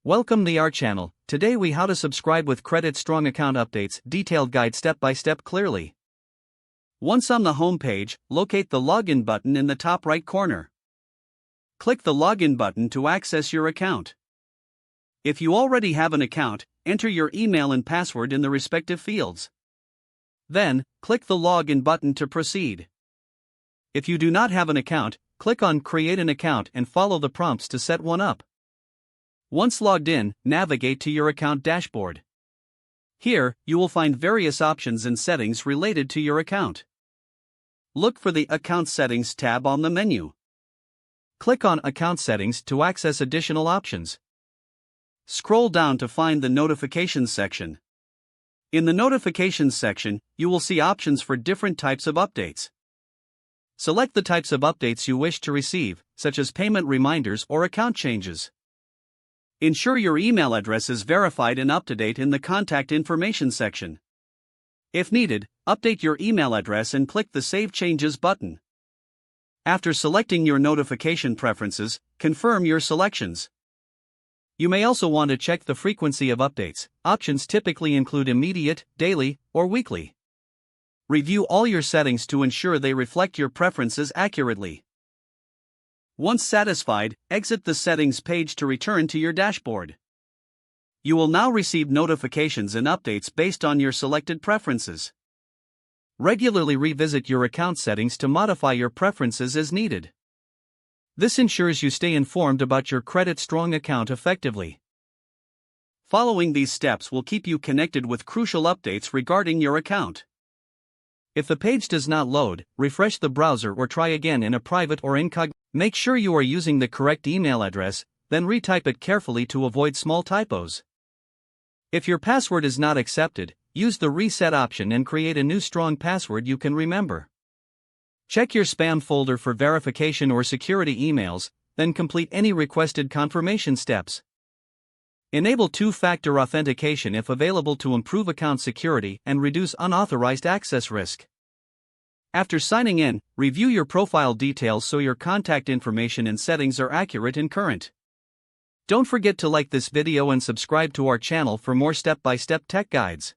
Welcome to our channel. Today we how to subscribe with Credit Strong account updates, detailed guide step by step clearly. Once on the home page, locate the login button in the top right corner. Click the login button to access your account. If you already have an account, enter your email and password in the respective fields. Then, click the login button to proceed. If you do not have an account, click on Create an account and follow the prompts to set one up. Once logged in, navigate to your account dashboard. Here, you will find various options and settings related to your account. Look for the Account Settings tab on the menu. Click on Account Settings to access additional options. Scroll down to find the Notifications section. In the Notifications section, you will see options for different types of updates. Select the types of updates you wish to receive, such as payment reminders or account changes. Ensure your email address is verified and up to date in the Contact Information section. If needed, update your email address and click the Save Changes button. After selecting your notification preferences, confirm your selections. You may also want to check the frequency of updates. Options typically include immediate, daily, or weekly. Review all your settings to ensure they reflect your preferences accurately. Once satisfied, exit the settings page to return to your dashboard. You will now receive notifications and updates based on your selected preferences. Regularly revisit your account settings to modify your preferences as needed. This ensures you stay informed about your Credit Strong account effectively. Following these steps will keep you connected with crucial updates regarding your account. If the page does not load, refresh the browser or try again in a private or incognito. Make sure you are using the correct email address, then retype it carefully to avoid small typos. If your password is not accepted, use the reset option and create a new strong password you can remember. Check your spam folder for verification or security emails, then complete any requested confirmation steps. Enable two-factor authentication if available to improve account security and reduce unauthorized access risk. After signing in, review your profile details so your contact information and settings are accurate and current. Don't forget to like this video and subscribe to our channel for more step-by-step tech guides.